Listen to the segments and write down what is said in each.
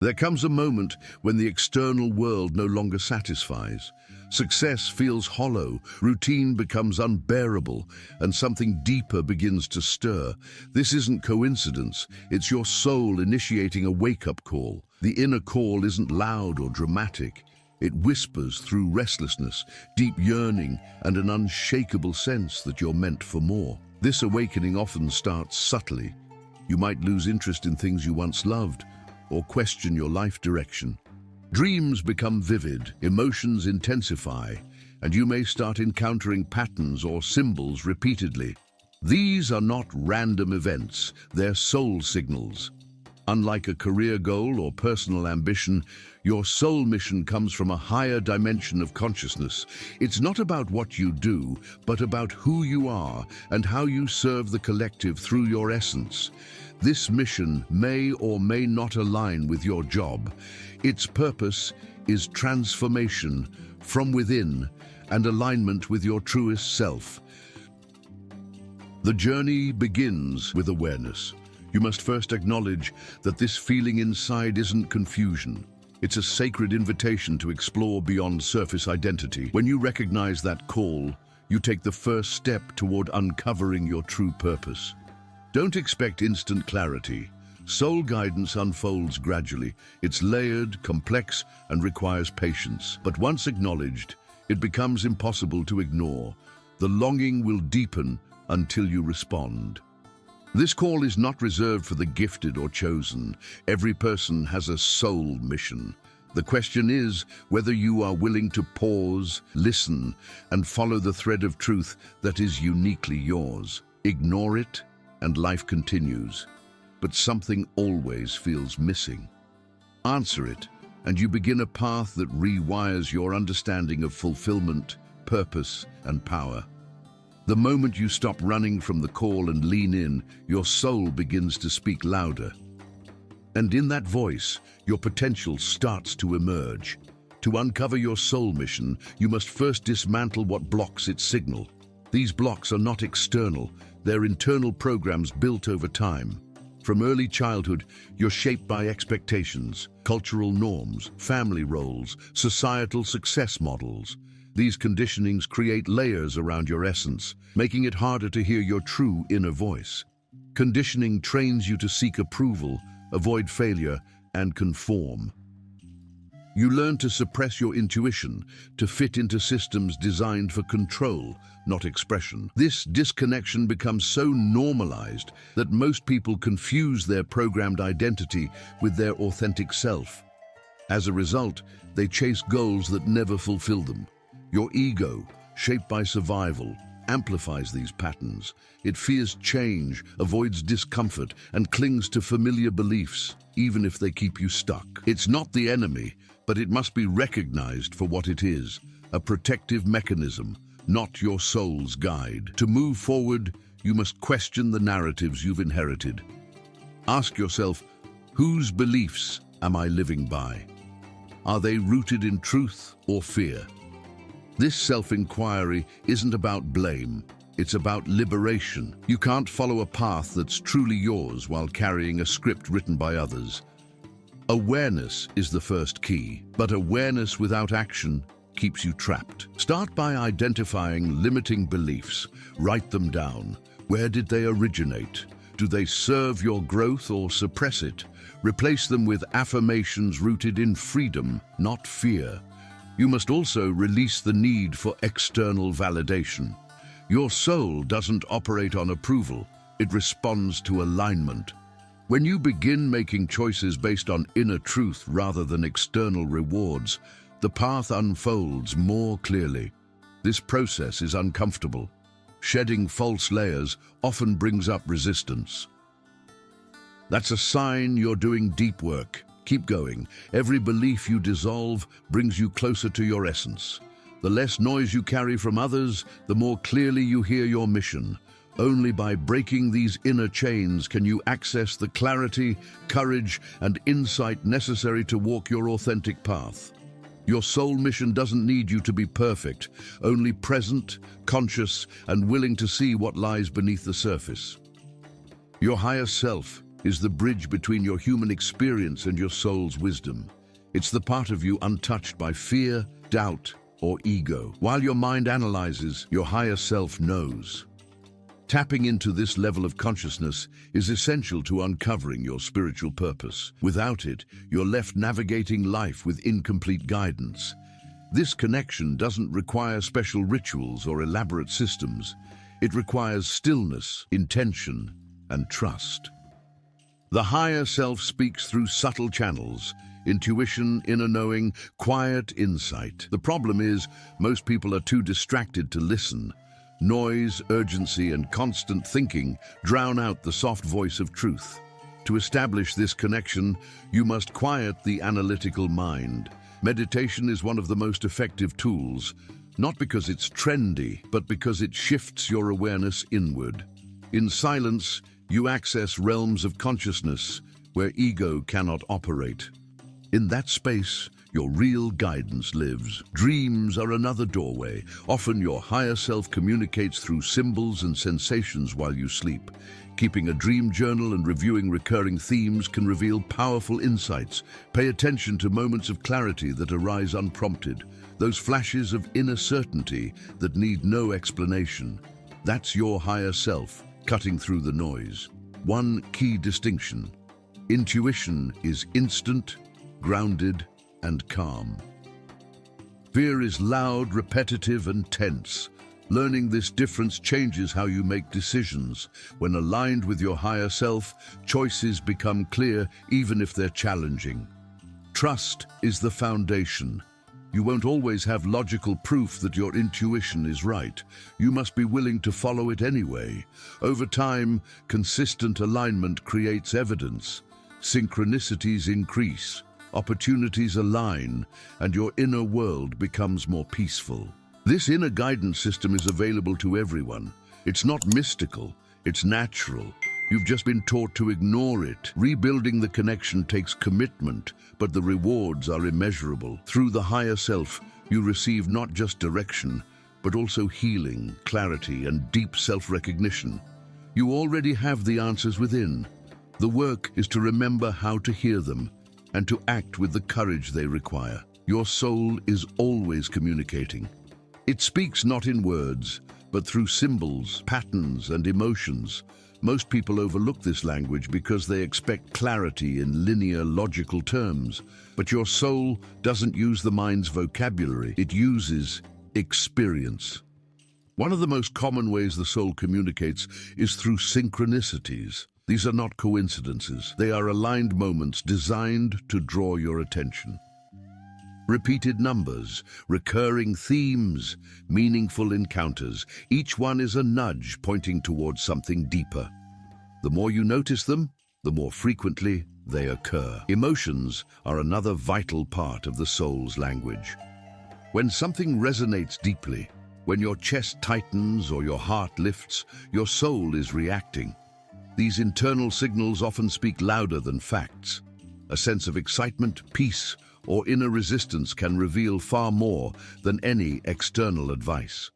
There comes a moment when the external world no longer satisfies. Success feels hollow, routine becomes unbearable, and something deeper begins to stir. This isn't coincidence, it's your soul initiating a wake-up call. The inner call isn't loud or dramatic. It whispers through restlessness, deep yearning, and an unshakable sense that you're meant for more. This awakening often starts subtly. You might lose interest in things you once loved, or question your life direction. Dreams become vivid, emotions intensify, and you may start encountering patterns or symbols repeatedly. These are not random events, they're soul signals. Unlike a career goal or personal ambition, your soul mission comes from a higher dimension of consciousness. It's not about what you do, but about who you are and how you serve the collective through your essence. This mission may or may not align with your job. Its purpose is transformation from within and alignment with your truest self. The journey begins with awareness. You must first acknowledge that this feeling inside isn't confusion. It's a sacred invitation to explore beyond surface identity. When you recognize that call, you take the first step toward uncovering your true purpose. Don't expect instant clarity. Soul guidance unfolds gradually. It's layered, complex, and requires patience. But once acknowledged, it becomes impossible to ignore. The longing will deepen until you respond. This call is not reserved for the gifted or chosen. Every person has a soul mission. The question is whether you are willing to pause, listen, and follow the thread of truth that is uniquely yours. Ignore it, and life continues. But something always feels missing. Answer it, and you begin a path that rewires your understanding of fulfillment, purpose, and power. The moment you stop running from the call and lean in, your soul begins to speak louder. And in that voice, your potential starts to emerge. To uncover your soul mission, you must first dismantle what blocks its signal. These blocks are not external, they're internal programs built over time. From early childhood, you're shaped by expectations, cultural norms, family roles, societal success models. These conditionings create layers around your essence, making it harder to hear your true inner voice. Conditioning trains you to seek approval, avoid failure, and conform. You learn to suppress your intuition, to fit into systems designed for control, not expression. This disconnection becomes so normalized that most people confuse their programmed identity with their authentic self. As a result, they chase goals that never fulfill them. Your ego, shaped by survival, amplifies these patterns. It fears change, avoids discomfort, and clings to familiar beliefs, even if they keep you stuck. It's not the enemy, but it must be recognized for what it is, a protective mechanism, not your soul's guide. To move forward, you must question the narratives you've inherited. Ask yourself, whose beliefs am I living by? Are they rooted in truth or fear? This self-inquiry isn't about blame, it's about liberation. You can't follow a path that's truly yours while carrying a script written by others. Awareness is the first key, but awareness without action keeps you trapped. Start by identifying limiting beliefs. Write them down. Where did they originate? Do they serve your growth or suppress it? Replace them with affirmations rooted in freedom, not fear. You must also release the need for external validation. Your soul doesn't operate on approval, it responds to alignment. When you begin making choices based on inner truth rather than external rewards, the path unfolds more clearly. This process is uncomfortable. Shedding false layers often brings up resistance. That's a sign you're doing deep work. Keep going. Every belief you dissolve brings you closer to your essence. The less noise you carry from others, the more clearly you hear your mission. Only by breaking these inner chains can you access the clarity, courage, and insight necessary to walk your authentic path. Your soul mission doesn't need you to be perfect, only present, conscious, and willing to see what lies beneath the surface. Your higher self, is the bridge between your human experience and your soul's wisdom. It's the part of you untouched by fear, doubt, or ego. While your mind analyzes, your higher self knows. Tapping into this level of consciousness is essential to uncovering your spiritual purpose. Without it, you're left navigating life with incomplete guidance. This connection doesn't require special rituals or elaborate systems. It requires stillness, intention, and trust. The higher self speaks through subtle channels: intuition, inner knowing, quiet insight. The problem is, most people are too distracted to listen. Noise, urgency, and constant thinking drown out the soft voice of truth. To establish this connection, you must quiet the analytical mind. Meditation is one of the most effective tools, not because it's trendy, but because it shifts your awareness inward. In silence, you access realms of consciousness where ego cannot operate. In that space, your real guidance lives. Dreams are another doorway. Often your higher self communicates through symbols and sensations while you sleep. Keeping a dream journal and reviewing recurring themes can reveal powerful insights. Pay attention to moments of clarity that arise unprompted. Those flashes of inner certainty that need no explanation. That's your higher self cutting through the noise. One key distinction: intuition is instant, grounded, and calm. Fear is loud, repetitive, and tense. Learning this difference changes how you make decisions. When aligned with your higher self, choices become clear even if they're challenging. Trust is the foundation. You won't always have logical proof that your intuition is right. You must be willing to follow it anyway. Over time, consistent alignment creates evidence. Synchronicities increase. Opportunities align, and your inner world becomes more peaceful. This inner guidance system is available to everyone. It's not mystical, it's natural. You've just been taught to ignore it. Rebuilding the connection takes commitment, but the rewards are immeasurable. Through the higher self, you receive not just direction, but also healing, clarity, and deep self-recognition. You already have the answers within. The work is to remember how to hear them, and to act with the courage they require. Your soul is always communicating. It speaks not in words, but through symbols, patterns, and emotions. Most people overlook this language because they expect clarity in linear, logical terms. But your soul doesn't use the mind's vocabulary. It uses experience. One of the most common ways the soul communicates is through synchronicities. These are not coincidences. They are aligned moments designed to draw your attention. Repeated numbers, recurring themes, meaningful encounters. Each one is a nudge pointing towards something deeper. The more you notice them, the more frequently they occur. Emotions are another vital part of the soul's language. When something resonates deeply, when your chest tightens or your heart lifts, your soul is reacting. These internal signals often speak louder than facts. A sense of excitement, peace, or inner resistance can reveal far more than any external advice.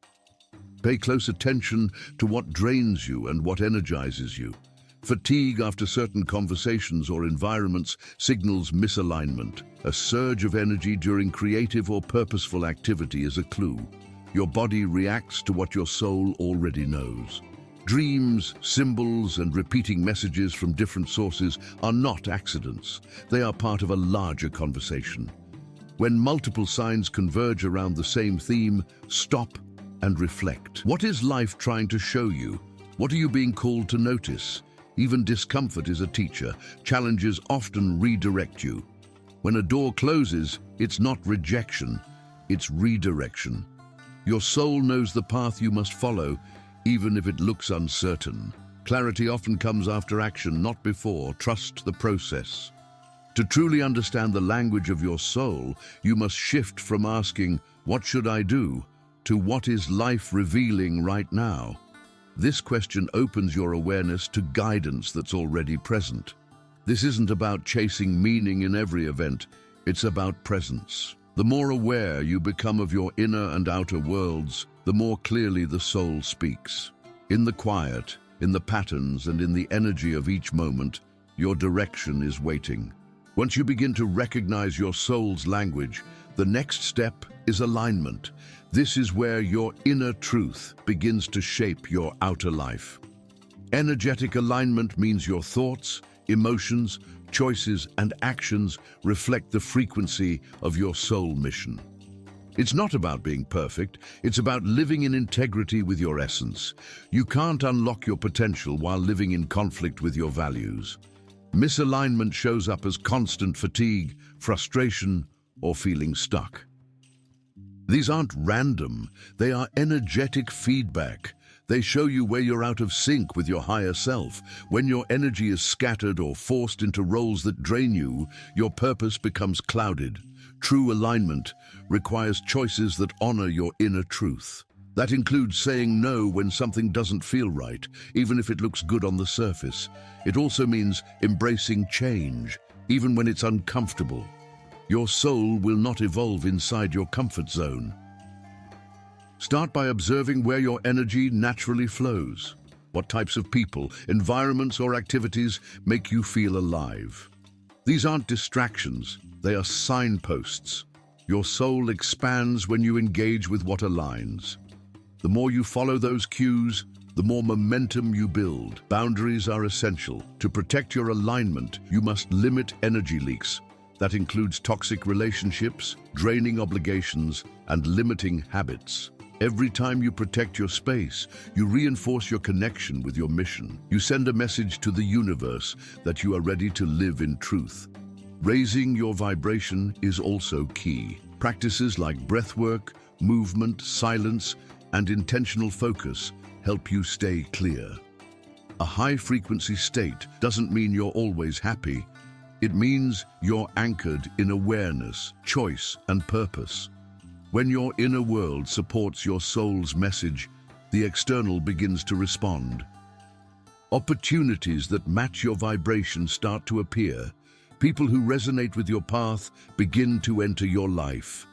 Pay close attention to what drains you and what energizes you. Fatigue after certain conversations or environments signals misalignment. A surge of energy during creative or purposeful activity is a clue. Your body reacts to what your soul already knows. Dreams, symbols, and repeating messages from different sources are not accidents. They are part of a larger conversation. When multiple signs converge around the same theme, stop and reflect. What is life trying to show you? What are you being called to notice? Even discomfort is a teacher. Challenges often redirect you. When a door closes, it's not rejection, it's redirection. Your soul knows the path you must follow, even if it looks uncertain. Clarity often comes after action, not before. Trust the process. To truly understand the language of your soul, you must shift from asking, "What should I do?" to "What is life revealing right now?" This question opens your awareness to guidance that's already present. This isn't about chasing meaning in every event, it's about presence. The more aware you become of your inner and outer worlds, the more clearly the soul speaks. In the quiet, in the patterns, and in the energy of each moment, Your direction is waiting. Once you begin to recognize your soul's language, the next step is alignment. This is where your inner truth begins to shape your outer life. Energetic alignment means your thoughts, emotions, choices, and actions reflect the frequency of your soul mission. It's not about being perfect, it's about living in integrity with your essence. You can't unlock your potential while living in conflict with your values. Misalignment shows up as constant fatigue, frustration, or feeling stuck. These aren't random, they are energetic feedback. They show you where you're out of sync with your higher self. When your energy is scattered or forced into roles that drain you, your purpose becomes clouded. True alignment requires choices that honor your inner truth. That includes saying no when something doesn't feel right, even if it looks good on the surface. It also means embracing change, even when it's uncomfortable. Your soul will not evolve inside your comfort zone. Start by observing where your energy naturally flows. What types of people, environments, or activities make you feel alive? These aren't distractions, they are signposts. Your soul expands when you engage with what aligns. The more you follow those cues, the more momentum you build. Boundaries are essential. To protect your alignment, you must limit energy leaks. That includes toxic relationships, draining obligations, and limiting habits. Every time you protect your space, you reinforce your connection with your mission. You send a message to the universe that you are ready to live in truth. Raising your vibration is also key. Practices like breathwork, movement, silence, and intentional focus help you stay clear. A high-frequency state doesn't mean you're always happy. It means you're anchored in awareness, choice, and purpose. When your inner world supports your soul's message, the external begins to respond. Opportunities that match your vibration start to appear. People who resonate with your path begin to enter your life.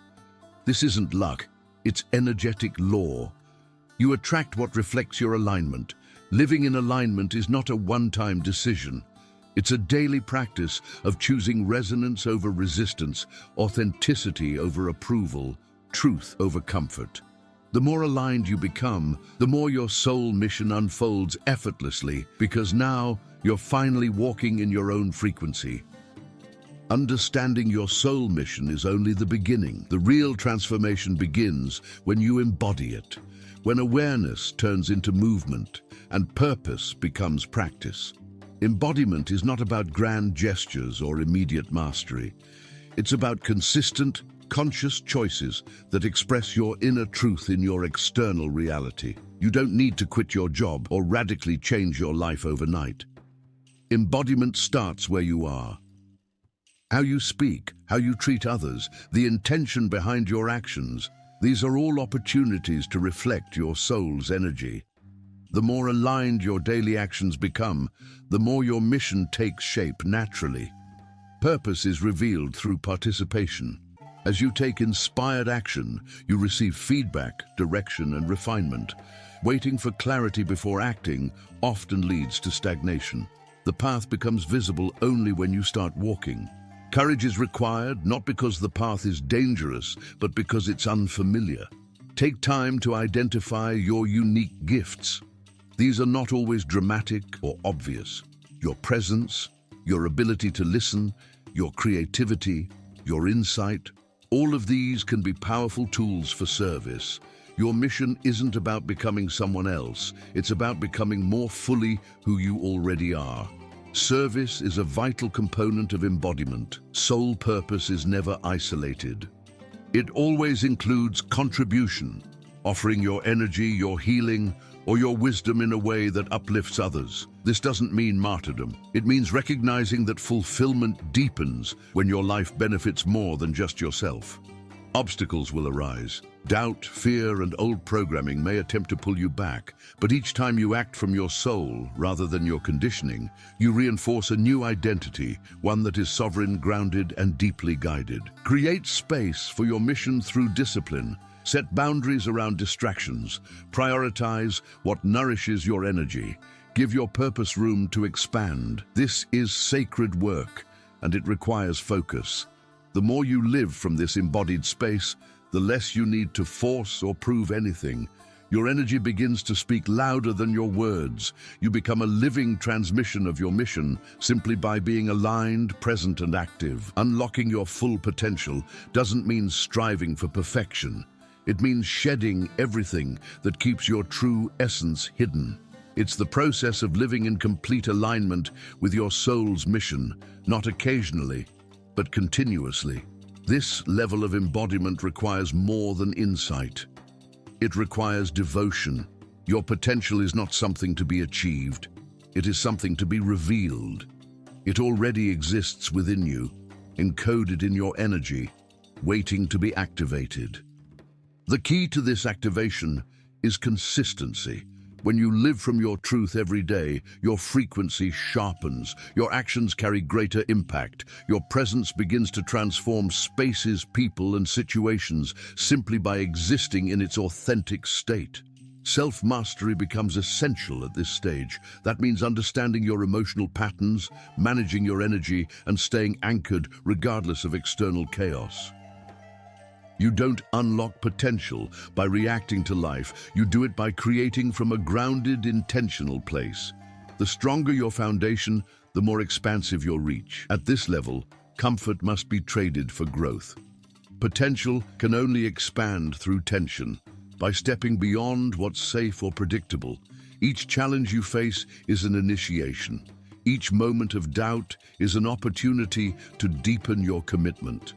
This isn't luck, it's energetic law. You attract what reflects your alignment. Living in alignment is not a one-time decision. It's a daily practice of choosing resonance over resistance, authenticity over approval, truth over comfort. The more aligned you become, the more your soul mission unfolds effortlessly, because now you're finally walking in your own frequency. Understanding your soul mission is only the beginning. The real transformation begins when you embody it, when awareness turns into movement and purpose becomes practice. Embodiment is not about grand gestures or immediate mastery. It's about consistent, conscious choices that express your inner truth in your external reality. You don't need to quit your job or radically change your life overnight. Embodiment starts where you are. How you speak, how you treat others, the intention behind your actions, these are all opportunities to reflect your soul's energy. The more aligned your daily actions become, the more your mission takes shape naturally. Purpose is revealed through participation. As you take inspired action, you receive feedback, direction, and refinement. Waiting for clarity before acting often leads to stagnation. The path becomes visible only when you start walking. Courage is required, not because the path is dangerous, but because it's unfamiliar. Take time to identify your unique gifts. These are not always dramatic or obvious. Your presence, your ability to listen, your creativity, your insight, all of these can be powerful tools for service. Your mission isn't about becoming someone else, it's about becoming more fully who you already are. Service is a vital component of embodiment. Soul purpose is never isolated. It always includes contribution, offering your energy, your healing, or your wisdom in a way that uplifts others. This doesn't mean martyrdom. It means recognizing that fulfillment deepens when your life benefits more than just yourself. Obstacles will arise. Doubt, fear, and old programming may attempt to pull you back, but each time you act from your soul rather than your conditioning, you reinforce a new identity, one that is sovereign, grounded, and deeply guided. Create space for your mission through discipline. Set boundaries around distractions. Prioritize what nourishes your energy. Give your purpose room to expand. This is sacred work, and it requires focus. The more you live from this embodied space, the less you need to force or prove anything. Your energy begins to speak louder than your words. You become a living transmission of your mission simply by being aligned, present, and active. Unlocking your full potential doesn't mean striving for perfection. It means shedding everything that keeps your true essence hidden. It's the process of living in complete alignment with your soul's mission, not occasionally, but continuously. This level of embodiment requires more than insight. It requires devotion. Your potential is not something to be achieved. It is something to be revealed. It already exists within you, encoded in your energy, waiting to be activated. The key to this activation is consistency. When you live from your truth every day, your frequency sharpens, your actions carry greater impact, your presence begins to transform spaces, people, and situations simply by existing in its authentic state. Self-mastery becomes essential at this stage. That means understanding your emotional patterns, managing your energy, and staying anchored regardless of external chaos. You don't unlock potential by reacting to life. You do it by creating from a grounded, intentional place. The stronger your foundation, the more expansive your reach. At this level, comfort must be traded for growth. Potential can only expand through tension, by stepping beyond what's safe or predictable. Each challenge you face is an initiation. Each moment of doubt is an opportunity to deepen your commitment.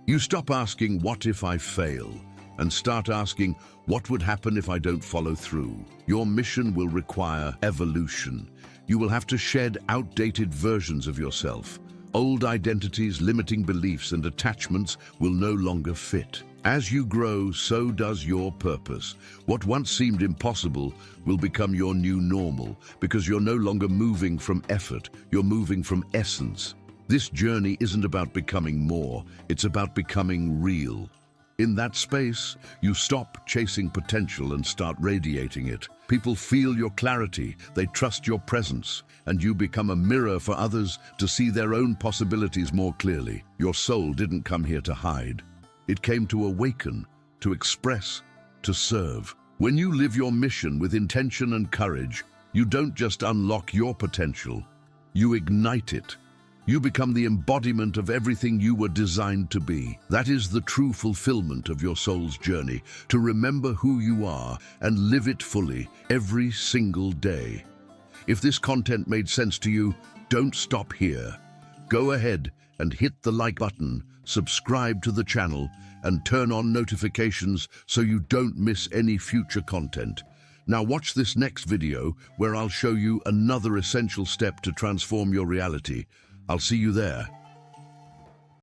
You stop asking, "What if I fail?" and start asking, "What would happen if I don't follow through?" Your mission will require evolution. You will have to shed outdated versions of yourself. Old identities, limiting beliefs, and attachments will no longer fit. As you grow, so does your purpose. What once seemed impossible will become your new normal, because you're no longer moving from effort, you're moving from essence. This journey isn't about becoming more, it's about becoming real. In that space, you stop chasing potential and start radiating it. People feel your clarity, they trust your presence, and you become a mirror for others to see their own possibilities more clearly. Your soul didn't come here to hide. It came to awaken, to express, to serve. When you live your mission with intention and courage, you don't just unlock your potential, you ignite it. You become the embodiment of everything you were designed to be. That is the true fulfillment of your soul's journey, to remember who you are and live it fully every single day. If this content made sense to you, don't stop here. Go ahead and hit the like button, subscribe to the channel, and turn on notifications so you don't miss any future content. Now watch this next video where I'll show you another essential step to transform your reality. I'll see you there.